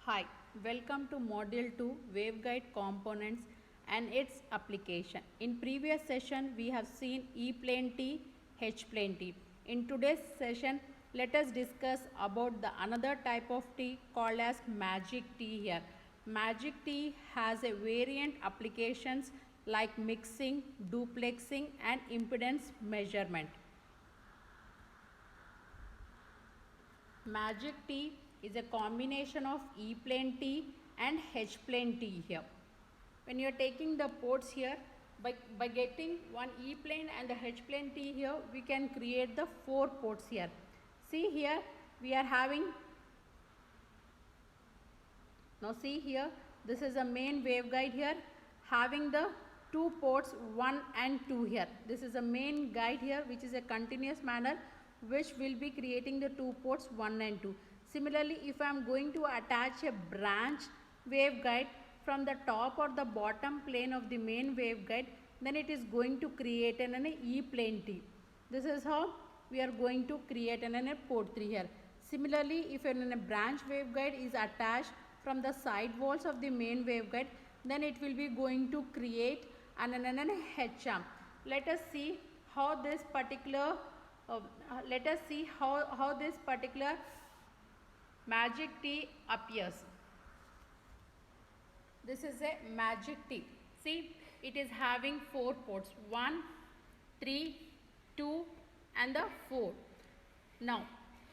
Hi, welcome to Module 2 Waveguide Components and its application. In previous session we have seen E-plane T, H-plane T. In today's session let us discuss about the another type of T called as Magic T here. Magic T has a variant applications like mixing, duplexing and impedance measurement. Magic T is a combination of E-plane T and H-plane T here. When you are taking the ports here, by getting one E-plane and the H-plane T here, we can create the 4 ports here. See here, we are having, now see here, this is a main waveguide here, having the 2 ports 1 and 2 here. This is a main guide here which is a continuous manner which will be creating the 2 ports 1 and 2. Similarly, if I am going to attach a branch waveguide from the top or the bottom plane of the main waveguide, then it is going to create an E-plane T. This is how we are going to create an port 3 here. Similarly, if a branch waveguide is attached from the side walls of the main waveguide, then it will be going to create an H-arm. Let us see how this particular Magic T appears. This is a Magic T. See, it is having 4 ports 1, 3, 2 and the 4. Now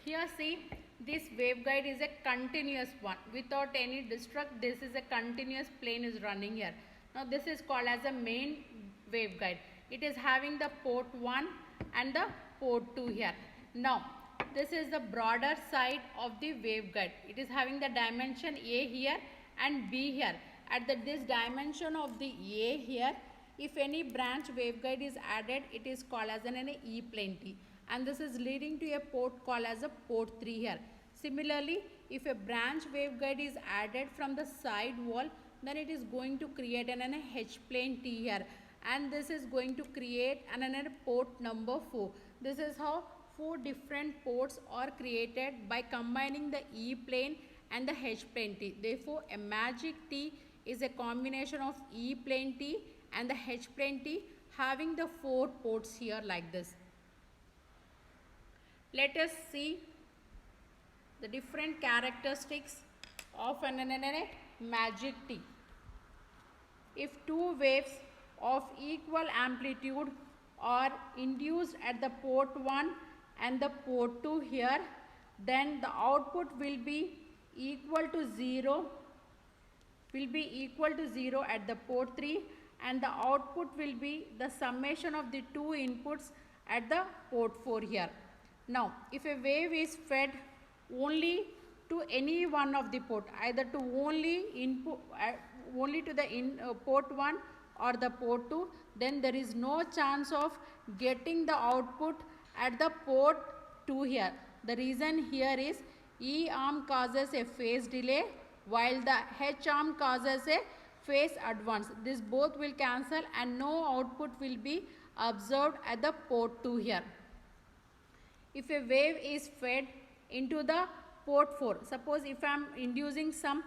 here see, this waveguide is a continuous one without any destruct. This is a continuous plane is running here. Now this is called as a main waveguide. It is having the port 1 and the port 2 here. Now this is the broader side of the waveguide. It is having the dimension A here and B here. At this dimension of the A here, if any branch waveguide is added, it is called as an E-plane T, and this is leading to a port called as a port 3 here. Similarly, if a branch waveguide is added from the side wall, then it is going to create an H-plane T here, and this is going to create another port number 4. This is how 4 different ports are created by combining the E-plane and the H-plane T. Therefore, a Magic T is a combination of E-plane T and the H-plane T having the 4 ports here like this. Let us see the different characteristics of an Magic T. If 2 waves of equal amplitude are induced at the port 1 and the port 2 here, then the output will be equal to 0 at the port 3, and the output will be the summation of the 2 inputs at the port 4 here. Now if a wave is fed only to any one of the port, either to only to the port 1 or the port 2, then there is no chance of getting the output at the port 2 here. The reason here is E arm causes a phase delay while the H arm causes a phase advance. This both will cancel and no output will be observed at the port 2 here. If a wave is fed into the port 4, suppose if I am inducing some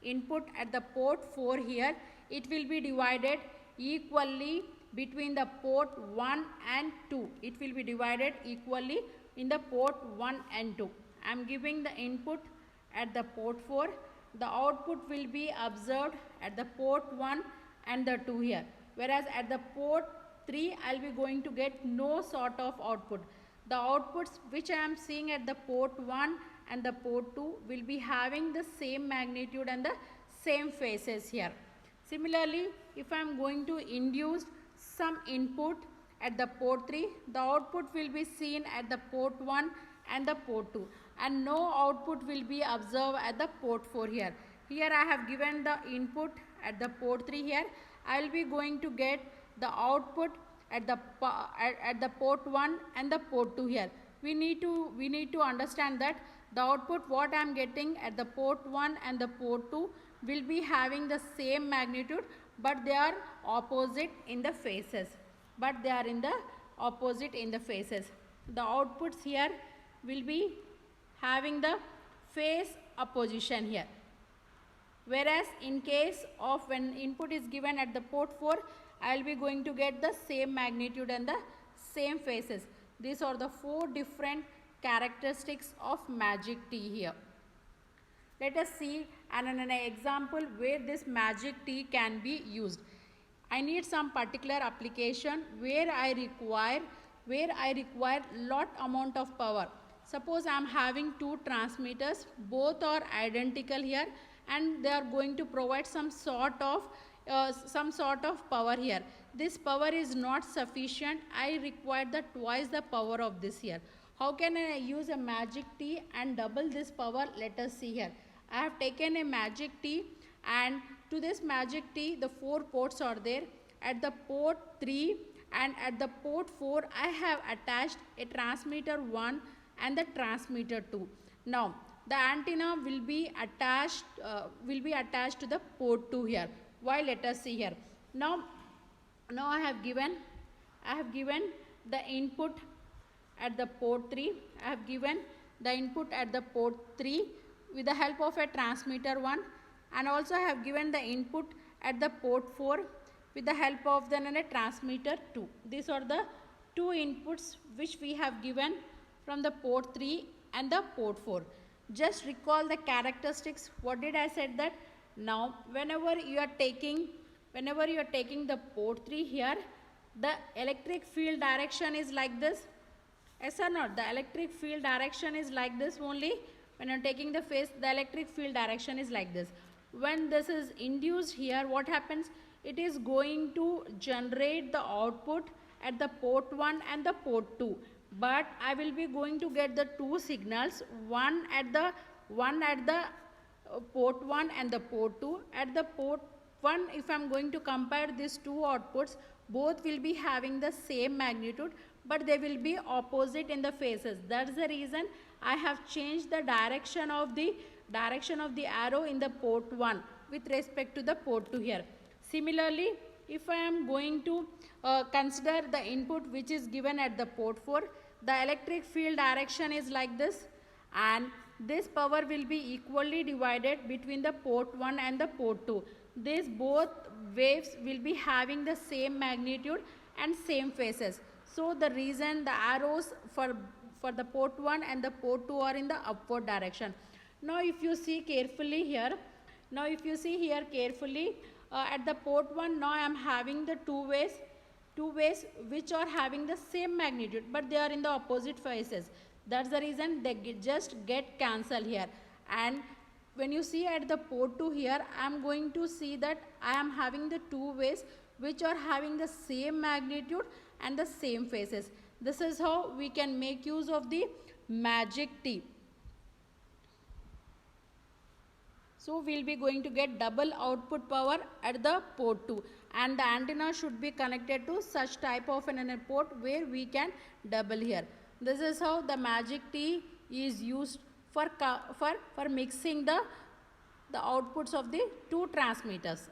input at the port 4 here, it will be divided equally between the port 1 and 2. It will be divided equally in the port 1 and 2. I am giving the input at the port 4. The output will be observed at the port 1 and the 2 here. Whereas at the port 3, I will be going to get no sort of output. The outputs which I am seeing at the port 1 and the port 2 will be having the same magnitude and the same phases here. Similarly, if I am going to induce some input at the port 3, the output will be seen at the port 1 and the port 2, and no output will be observed at the port 4 here. Here I have given the input at the port 3 here. I will be going to get the output at the port 1 and the port 2 here. We need to understand that the output what I am getting at the port 1 and the port 2 will be having the same magnitude, but they are opposite in the phases. The outputs here will be having the phase opposition here. Whereas in case of when input is given at the port 4, I will be going to get the same magnitude and the same phases. These are the 4 different characteristics of magic T here. Let us see an example where this magic T can be used. I need some particular application where I require lot amount of power. Suppose I am having 2 transmitters, both are identical here, and they are going to provide some sort of power here. This power is not sufficient. I require the twice the power of this here. How can I use a magic T and double this power? Let us see here. I have taken a magic T, and to this magic T the 4 ports are there. At the port 3 and at the port 4 I have attached a transmitter 1 and the transmitter 2. Now the antenna will be attached to the port 2 here. Why? Let us see here. Now I have given the input at the port 3. I have given the input at the port 3 with the help of a transmitter 1, and also I have given the input at the port 4 with the help of the transmitter 2. These are the 2 inputs which we have given from the port 3 and the port 4. Just recall the characteristics. What did I said that? Now whenever you are taking the port 3 here, the electric field direction is like this. Yes or not? The electric field direction is like this only. When you are taking the phase, the electric field direction is like this. When this is induced here, what happens? It is going to generate the output at the port 1 and the port 2. But I will be going to get the 2 signals, one at the port 1 and the port 2. At the port 1, if I am going to compare these 2 outputs, both will be having the same magnitude, but they will be opposite in the phases. That's the reason I have changed the direction of the arrow in the port 1 with respect to the port 2 here. Similarly, if I am going to consider the input which is given at the port 4, the electric field direction is like this, and this power will be equally divided between the port 1 and the port 2. These both waves will be having the same magnitude and same phases. So the reason the arrows for the port 1 and the port 2 are in the upward direction. Now if you see carefully here, at the port 1, now I am having the two ways which are having the same magnitude, but they are in the opposite phases. That's the reason they just get cancelled here. And when you see at the port 2 here, I am going to see that I am having the 2 ways which are having the same magnitude and the same phases. This is how we can make use of the magic T. So we will be going to get double output power at the port 2, and the antenna should be connected to such type of an port where we can double here. This is how the magic T is used for mixing the outputs of the 2 transmitters.